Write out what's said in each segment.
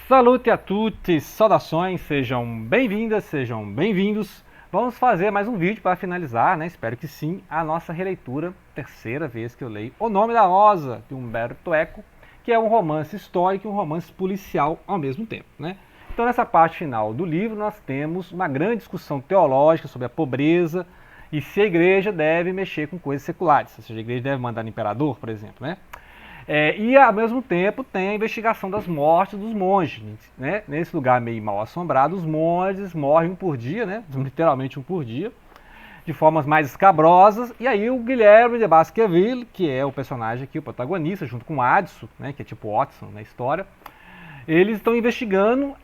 Salute a tutti, saudações, sejam bem-vindas, sejam bem-vindos. Vamos fazer mais um vídeo para finalizar, né? Espero que sim, a nossa releitura, terceira vez que eu leio O Nome da Rosa, de Umberto Eco, que é um romance histórico e um romance policial ao mesmo tempo, né? Então, nessa parte final do livro, nós temos uma grande discussão teológica sobre a pobreza e se a igreja deve mexer com coisas seculares, se a igreja deve mandar no imperador, por exemplo, né? E ao mesmo tempo tem a investigação das mortes dos monges, né? Nesse lugar meio mal assombrado, os monges morrem um por dia, né? Literalmente um por dia, de formas mais escabrosas. E aí o Guilherme de Baskerville, que é o personagem aqui, o protagonista, junto com o Addison, né? Que é tipo Watson na história, eles estão investigando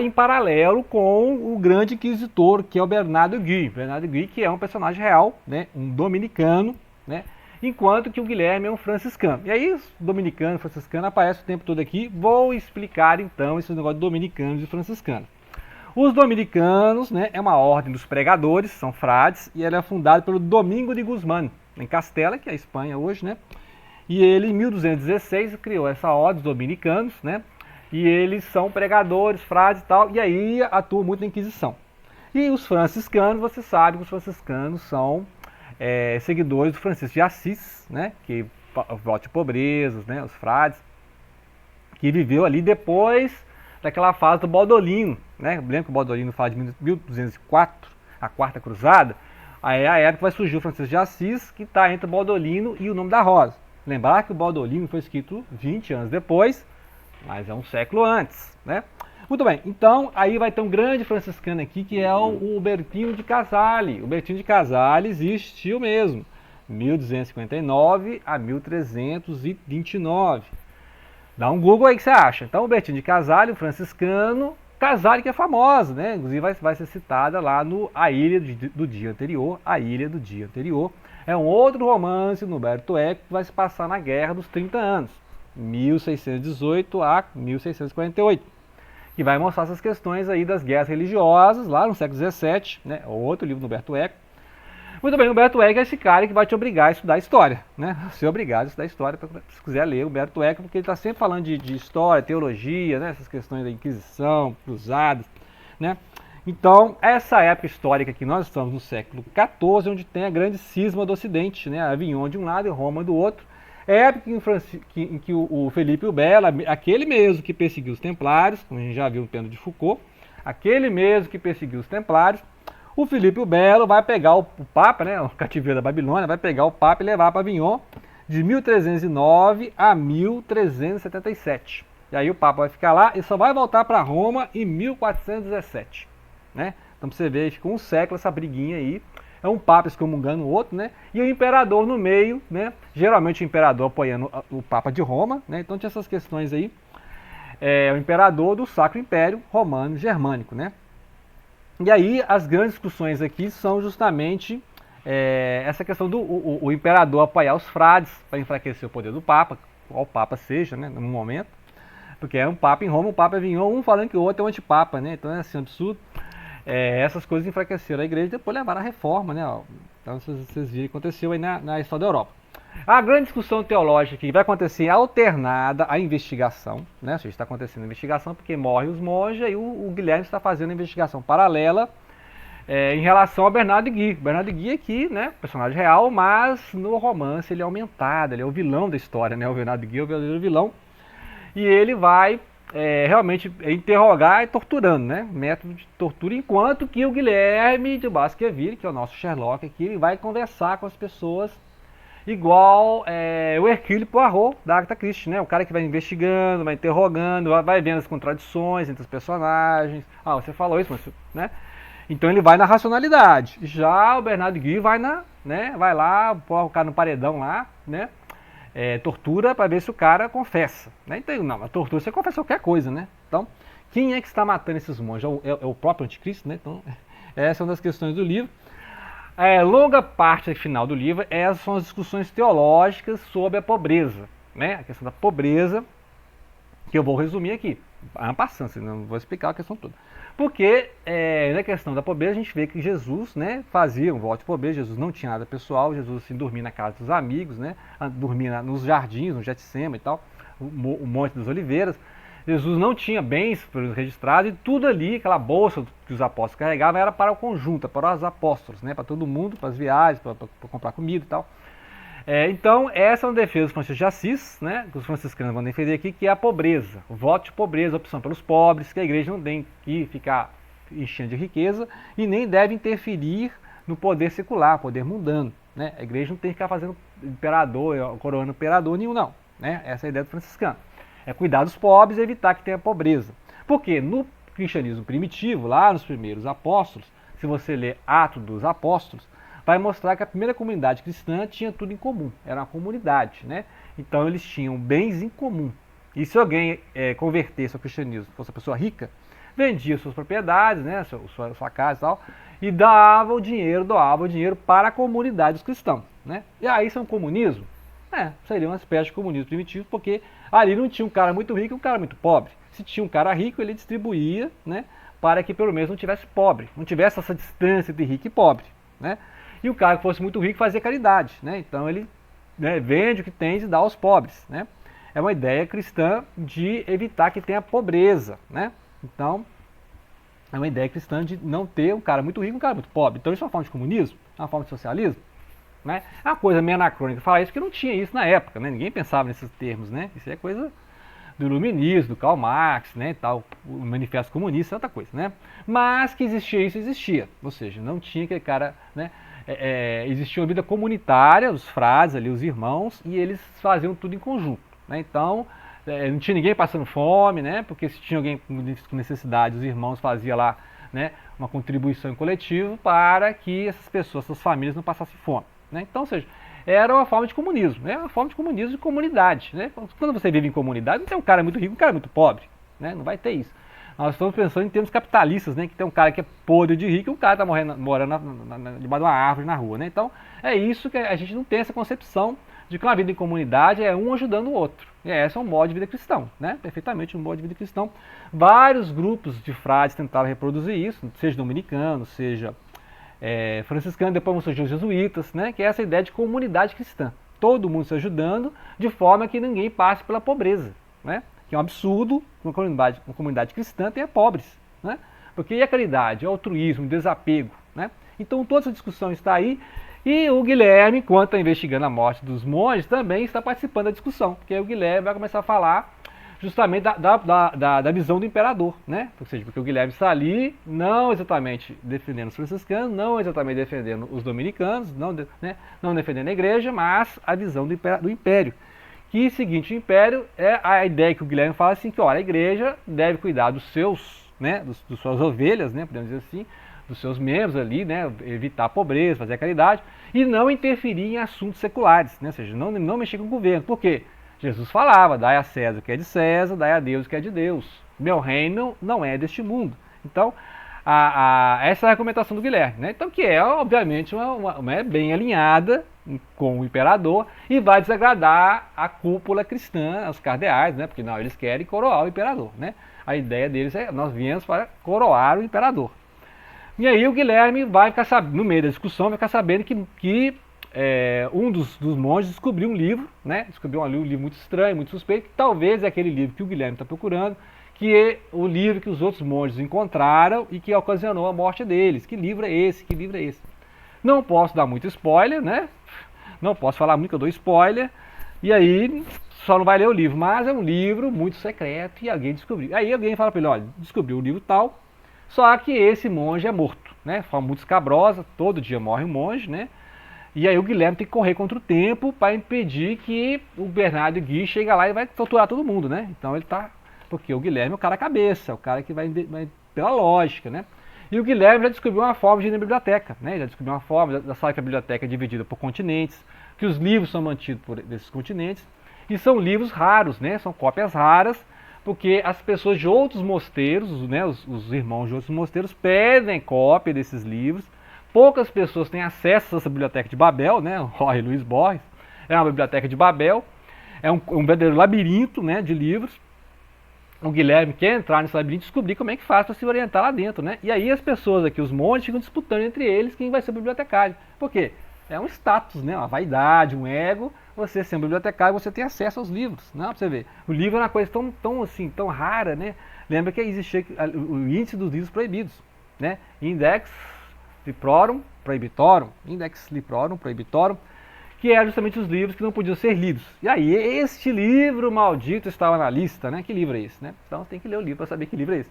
em paralelo com o grande inquisitor, que é o Bernardo Guy. Bernardo Guy, que é um personagem real, né? Um dominicano, né? Enquanto que o Guilherme é um franciscano. E aí, os dominicanos e franciscanos aparecem o tempo todo aqui. Vou explicar, então, esse negócio de dominicanos e franciscanos. Os dominicanos, né, é uma ordem dos pregadores, são frades, e ela é fundada pelo Domingo de Guzmán, em Castela, que é a Espanha hoje, né? E ele, em 1216, criou essa ordem dos dominicanos, né? E eles são pregadores, frades e tal, e aí atuam muito na Inquisição. E os franciscanos, você sabe que os franciscanos são seguidores do Francisco de Assis, né, que volte pobrezas, né, os frades, que viveu ali depois daquela fase do Baudolino, né? Lembra que o Baudolino fala de 1204, a Quarta Cruzada? Aí é a época que vai surgir o Francisco de Assis, que está entre o Baudolino e o Nome da Rosa. Lembrar que o Baudolino foi escrito 20 anos depois, mas é um século antes, né? Muito bem, então aí vai ter um grande franciscano aqui que é o Hubertino de Casale. O Hubertino de Casale existiu mesmo, 1259 a 1329. Dá um Google aí que você acha. Então o Hubertino de Casale, o franciscano, Casale que é famosa, né? Inclusive vai ser citada lá no A Ilha do Dia Anterior. A Ilha do Dia Anterior é um outro romance no Umberto Eco que vai se passar na Guerra dos 30 Anos, 1618 a 1648. Que vai mostrar essas questões aí das guerras religiosas, lá no século XVII, né? Outro livro do Umberto Eco. Muito bem, o Umberto Eco é esse cara que vai te obrigar a estudar história, né? Ser obrigado a estudar história, se quiser ler o Umberto Eco, porque ele está sempre falando de história, teologia, né? Essas questões da Inquisição, cruzadas, né? Então, essa época histórica que nós estamos no século XIV, onde tem a grande cisma do Ocidente, né? Avignon de um lado e Roma do outro. É a época em que o Felipe o Belo, aquele mesmo que perseguiu os Templários, como a gente já viu no Pêndulo de Foucault, aquele mesmo que perseguiu os Templários, o Felipe o Belo vai pegar o Papa, né, o cativeiro da Babilônia, vai pegar o Papa e levar para Avignon de 1309 a 1377. E aí o Papa vai ficar lá e só vai voltar para Roma em 1417. Né? Então pra você ver, fica um século essa briguinha aí. É um Papa excomungando o outro, né? E o imperador no meio, né? Geralmente o imperador apoiando o Papa de Roma, né? Então tinha essas questões aí. O imperador do Sacro Império Romano Germânico, né? E aí as grandes discussões aqui são justamente essa questão do o imperador apoiar os frades para enfraquecer o poder do Papa, qual Papa seja, né? No momento. Porque é um Papa em Roma, um Papa vinhou, um falando que o outro é um antipapa, né? Então é assim, um absurdo. Essas coisas enfraqueceram a igreja e depois levaram a reforma, né? Então vocês viram que aconteceu aí na história da Europa. A grande discussão teológica que vai acontecer alternada à investigação, né? Ou seja, está acontecendo a investigação porque morrem os monges e o Guilherme está fazendo a investigação paralela em relação a Bernardo Guy. Bernardo Guy aqui, né? Personagem real, mas no romance ele é aumentado, ele é o vilão da história, né? O Bernardo Guy é o verdadeiro vilão. E ele vai realmente interrogar e torturando, né? Método de tortura, enquanto que o Guilherme de Baskerville, que é o nosso Sherlock aqui, ele vai conversar com as pessoas igual o Hercule Poirot da Agatha Christie, né? O cara que vai investigando, vai interrogando, vai vendo as contradições entre os personagens. Ah, você falou isso, mas, né? Então ele vai na racionalidade. Já o Bernardo Guy vai vai lá, põe o cara no paredão lá, né? Tortura para ver se o cara confessa. Né? Então, não, a tortura você confessa qualquer coisa, né? Então, quem é que está matando esses monges? É o próprio anticristo, né? Então, essa é uma das questões do livro. Longa parte final do livro, essas são as discussões teológicas sobre a pobreza, né? A questão da pobreza, que eu vou resumir aqui, passando, não vou explicar a questão toda. Porque na questão da pobreza a gente vê que Jesus, né, fazia um voto de pobreza, Jesus não tinha nada pessoal, Jesus assim, dormia na casa dos amigos, né, dormia nos jardins, no Getsema e tal, o Monte das Oliveiras. Jesus não tinha bens registrados e tudo ali, aquela bolsa que os apóstolos carregavam, era para o conjunto, para os apóstolos, né? Para todo mundo, para as viagens, para comprar comida e tal. Então, essa é uma defesa dos Francisco de Assis, né? Que os franciscanos vão defender aqui, que é a pobreza, o voto de pobreza, a opção pelos pobres, que a igreja não tem que ficar enchendo de riqueza e nem deve interferir no poder secular, poder mundano. Né? A igreja não tem que ficar fazendo imperador, coroando imperador nenhum, não. Né? Essa é a ideia do franciscano. É cuidar dos pobres e evitar que tenha pobreza. Porque no cristianismo primitivo, lá nos primeiros apóstolos, se você ler Atos dos Apóstolos, vai mostrar que a primeira comunidade cristã tinha tudo em comum. Era uma comunidade, né? Então eles tinham bens em comum. E se alguém convertesse ao cristianismo, fosse uma pessoa rica, vendia suas propriedades, né, sua casa e tal, e doava o dinheiro para a comunidade dos cristãos. Né? E aí isso é um comunismo? Seria uma espécie de comunismo primitivo, porque ali não tinha um cara muito rico e um cara muito pobre. Se tinha um cara rico, ele distribuía, né, para que pelo menos não tivesse pobre, não tivesse essa distância entre rico e pobre. Né? E o cara que fosse muito rico fazia caridade. Né? Então ele, né, vende o que tem e dá aos pobres. Né? É uma ideia cristã de evitar que tenha pobreza. Né? Então, é uma ideia cristã de não ter um cara muito rico e um cara muito pobre. Então isso é uma forma de comunismo, é uma forma de socialismo. Né? É uma coisa meio anacrônica falar isso, porque não tinha isso na época, né? Ninguém pensava nesses termos, né? Isso é coisa do iluminismo, do Karl Marx, né, e tal, o Manifesto Comunista, outra coisa, né? Mas que existia isso, existia. Ou seja, não tinha aquele cara, né? Existia uma vida comunitária, os frades ali, os irmãos, e eles faziam tudo em conjunto. Né? Então, não tinha ninguém passando fome, né? Porque se tinha alguém com necessidade, os irmãos faziam lá, né, uma contribuição em coletivo para que essas pessoas, essas famílias não passassem fome. Né? Então, ou seja, era uma forma de comunismo, né? Uma forma de comunismo de comunidade. Né? Quando você vive em comunidade, não tem um cara muito rico e um cara muito pobre. Né? Não vai ter isso. Nós estamos pensando em termos capitalistas, né? Que tem um cara que é podre de rico e um cara está morando debaixo de uma árvore na rua. Né? Então, é isso que a gente não tem essa concepção de que uma vida em comunidade é um ajudando o outro. E esse é um modo de vida cristão, né? Perfeitamente um modo de vida cristão. Vários grupos de frades tentaram reproduzir isso, seja dominicano, seja franciscano, depois vão surgir os jesuítas, né? Que é essa ideia de comunidade cristã. Todo mundo se ajudando de forma que ninguém passe pela pobreza. Né? Que é um absurdo uma comunidade cristã tenha pobres. Né? Porque e a caridade, o altruísmo, o desapego. Né? Então toda essa discussão está aí. E o Guilherme, enquanto está investigando a morte dos monges, também está participando da discussão. Porque o Guilherme vai começar a falar justamente da visão do imperador. Né? Ou seja, porque o Guilherme está ali não exatamente defendendo os franciscanos, não exatamente defendendo os dominicanos, não defendendo a igreja, mas a visão do império. Que, seguinte, o império é a ideia que o Guilherme fala assim, que olha, a igreja deve cuidar dos seus, né, dos suas ovelhas, né, podemos dizer assim, dos seus membros ali, né, evitar a pobreza, fazer a caridade, e não interferir em assuntos seculares, né, ou seja, não mexer com o governo. Por quê? Jesus falava, dai a César o que é de César, dai a Deus o que é de Deus. Meu reino não é deste mundo. Então, essa é a argumentação do Guilherme, né? Então, que é, obviamente, bem alinhada com o imperador e vai desagradar a cúpula cristã, os cardeais, né? Porque não, eles querem coroar o imperador, né? A ideia deles é, nós viemos para coroar o imperador. E aí o Guilherme vai ficar sabendo, no meio da discussão, vai ficar sabendo que um dos monges descobriu um livro, né? Descobriu um livro muito estranho, muito suspeito, que talvez é aquele livro que o Guilherme está procurando, que é o livro que os outros monges encontraram e que ocasionou a morte deles. Que livro é esse? Que livro é esse? Não posso dar muito spoiler, né? Não posso falar muito, que eu dou spoiler. E aí, só não vai ler o livro. Mas é um livro muito secreto e alguém descobriu. Aí alguém fala para ele, olha, descobriu o livro tal, só que esse monge é morto, né? De forma muito escabrosa, todo dia morre um monge, né? E aí o Guilherme tem que correr contra o tempo para impedir que o Bernardo Gui chegue lá e vai torturar todo mundo, né? Então ele tá... Porque o Guilherme é o cara cabeça, o cara que vai pela lógica, né? E o Guilherme já descobriu uma forma de ir na biblioteca, né? Já descobriu uma forma, já sabe que a biblioteca é dividida por continentes, que os livros são mantidos por desses continentes, e são livros raros, né? São cópias raras, porque as pessoas de outros mosteiros, né? Os irmãos de outros mosteiros pedem cópia desses livros. Poucas pessoas têm acesso a essa biblioteca de Babel, né? O Jorge Luiz Borges é uma biblioteca de Babel, é um verdadeiro labirinto, né, de livros. O Guilherme quer entrar nesse labirinto e descobrir como é que faz para se orientar lá dentro, né? E aí as pessoas aqui, os monges, ficam disputando entre eles quem vai ser o bibliotecário. Por quê? é um status, né? Uma vaidade, um ego. Você sendo bibliotecário, você tem acesso aos livros, né? Pra você ver. O livro é uma coisa tão rara, né? Lembra que existia o índice dos livros proibidos, né? Index Librorum Prohibitorum, Index Librorum Prohibitorum, que eram justamente os livros que não podiam ser lidos. E aí, este livro maldito estava na lista, né? Que livro é esse, né? Então você tem que ler o livro para saber que livro é esse.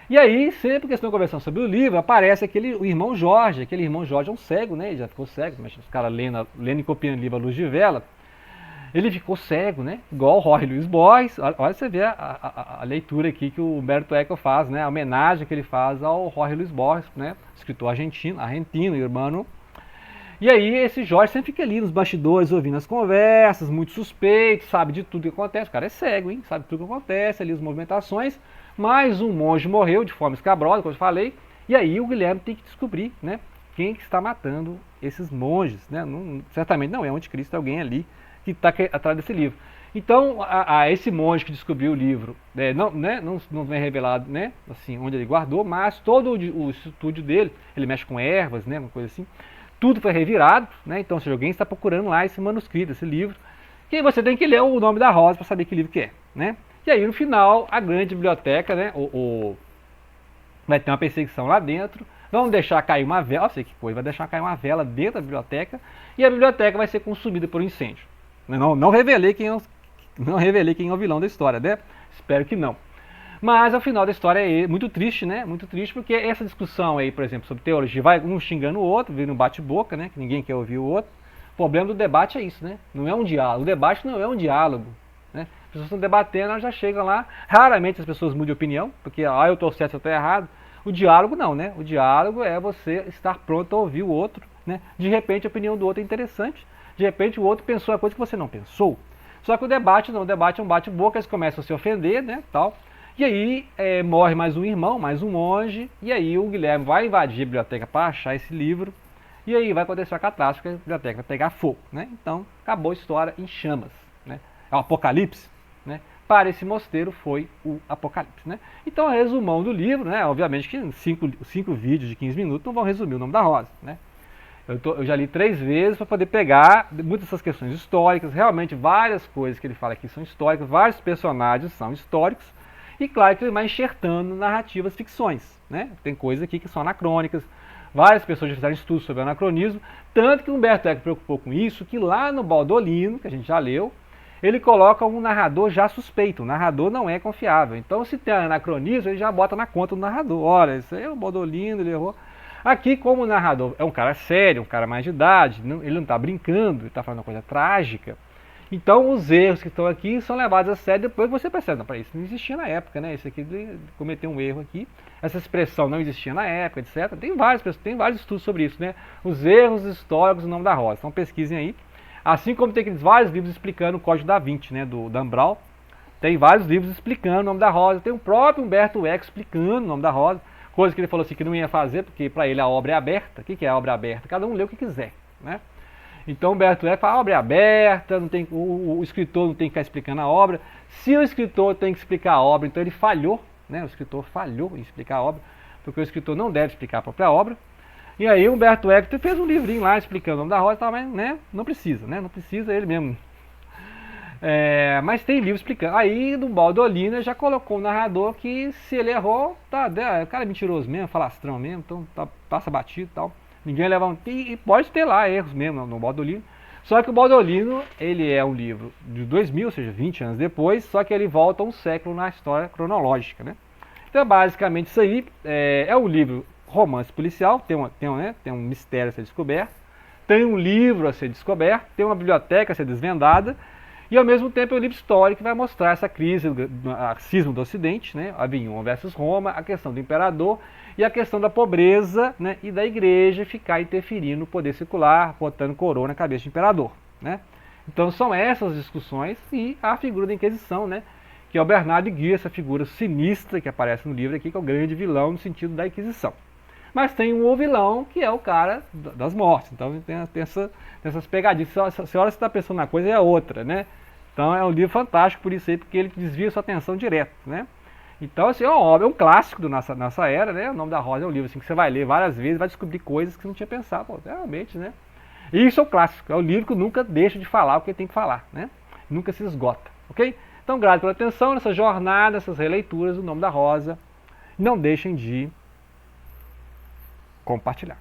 E aí, sempre que estão conversando sobre o livro, aparece o irmão Jorge. Aquele irmão Jorge é um cego, né? Ele já ficou cego, mas os caras lendo e copiando o livro à luz de vela. Ele ficou cego, né? Igual o Jorge Luiz Borges. Olha você vê a leitura aqui que o Humberto Eco faz, né? A homenagem que ele faz ao Jorge Luiz Borges, né? Escritor argentino, irmão. E aí esse Jorge sempre fica ali nos bastidores, ouvindo as conversas, muito suspeito, sabe de tudo que acontece. O cara é cego, hein? Sabe tudo que acontece, ali as movimentações. Mas um monge morreu de forma escabrosa, como eu falei. E aí o Guilherme tem que descobrir, né? Quem que está matando esses monges, né? Certamente não é o anticristo, é alguém ali que está atrás desse livro. Então, esse monge que descobriu o livro, não é revelado, né, assim, onde ele guardou, mas todo o estúdio dele, ele mexe com ervas, né, uma coisa assim, tudo foi revirado, né, então se alguém está procurando lá esse manuscrito, esse livro, que você tem que ler o nome da Rosa para saber que livro que é, né. E aí, no final, a grande biblioteca, né, vai ter uma perseguição lá dentro, vão deixar cair uma vela, não sei que coisa, vai deixar cair uma vela dentro da biblioteca, e a biblioteca vai ser consumida por um incêndio. Não revelei quem é o vilão da história, né? Espero que não. Mas ao final da história é muito triste, né? Muito triste porque essa discussão aí, por exemplo, sobre teologia, vai um xingando o outro, vira um bate-boca, né? Que ninguém quer ouvir o outro. O problema do debate é isso, né? Não é um diálogo. O debate não é um diálogo, né? As pessoas estão debatendo, elas já chegam lá. Raramente as pessoas mudam de opinião, porque eu estou certo, eu estou errado. O diálogo não, né? O diálogo é você estar pronto a ouvir o outro, né? De repente a opinião do outro é interessante. De repente o outro pensou a coisa que você não pensou. Só que o debate não, o debate é um bate-boca, eles começam a se ofender, né, tal. E aí morre mais um irmão, mais um monge, e aí o Guilherme vai invadir a biblioteca para achar esse livro, e aí vai acontecer a catástrofe, a biblioteca vai pegar fogo, né. Então acabou a história em chamas, né. É o apocalipse, né. Para esse mosteiro foi o apocalipse, né. Então, resumão do livro, né, obviamente que 5 vídeos de 15 minutos não vão resumir o nome da Rosa, né. Eu já li 3 vezes para poder pegar muitas dessas questões históricas, realmente várias coisas que ele fala aqui são históricas, vários personagens são históricos, e claro que ele vai enxertando narrativas ficções, né? Tem coisas aqui que são anacrônicas, várias pessoas já fizeram estudos sobre anacronismo, tanto que o Humberto Eco preocupou com isso, que lá no Baldolino, que a gente já leu, ele coloca um narrador já suspeito, o narrador não é confiável, então se tem anacronismo, ele já bota na conta do narrador, olha, isso aí é o Baldolino, ele errou. Aqui, como o narrador é um cara sério, um cara mais de idade, ele não está brincando, ele está falando uma coisa trágica, então os erros que estão aqui são levados a sério, depois você percebe, não, isso não existia na época, né? Esse aqui cometeu um erro aqui, essa expressão não existia na época, etc. Tem vários estudos sobre isso, né? Os erros históricos do nome da Rosa, então pesquisem aí. Assim como tem aqueles vários livros explicando o Código da Vinci, né? Do Dan Brown, tem vários livros explicando o nome da Rosa, tem o próprio Humberto Eco explicando o nome da Rosa, coisa que ele falou assim que não ia fazer, porque para ele a obra é aberta. O que é a obra aberta? Cada um lê o que quiser, né? Então Humberto Eco fala, a obra é aberta, não tem, o escritor não tem que ficar explicando a obra. Se o escritor tem que explicar a obra, então ele falhou, né? O escritor falhou em explicar a obra, porque o escritor não deve explicar a própria obra. E aí Humberto Eco fez um livrinho lá explicando o nome da Rosa, mas né? Não precisa, né? Não precisa ele mesmo. Mas tem livro explicando. Aí no Baldolino já colocou o narrador que se ele errou, tá, o cara é mentiroso mesmo, falastrão mesmo, então passa batido e tal. Ninguém leva e pode ter lá erros mesmo no Baldolino. Só que o Baldolino, ele é um livro de 2000, ou seja, 20 anos depois, só que ele volta um século na história cronológica, né? Então basicamente isso aí é um livro romance policial, tem um mistério a ser descoberto, tem um livro a ser descoberto, tem uma biblioteca a ser desvendada, e ao mesmo tempo é um livro histórico que vai mostrar essa crise, a cisma do Ocidente, né? Avignon versus Roma, a questão do imperador e a questão da pobreza, né? E da igreja ficar interferindo no poder secular, botando coroa na cabeça do imperador, né? Então são essas discussões e a figura da Inquisição, né? Que é o Bernardo Guia, essa figura sinistra que aparece no livro aqui, que é o grande vilão no sentido da Inquisição. Mas tem um vilão que é o cara das mortes. Então tem essas pegadinhas. Se a senhora está pensando na coisa, é outra, né? Então é um livro fantástico por isso aí, porque ele desvia sua atenção direto, né? Então, assim, é uma obra, é um clássico da nossa era, né? O Nome da Rosa é um livro assim, que você vai ler várias vezes, vai descobrir coisas que você não tinha pensado. Pô, realmente, né? E isso é o clássico, é o livro que nunca deixa de falar o que tem que falar, né? Nunca se esgota, ok? Então, grato pela atenção nessa jornada, essas releituras do Nome da Rosa. Não deixem de compartilhar.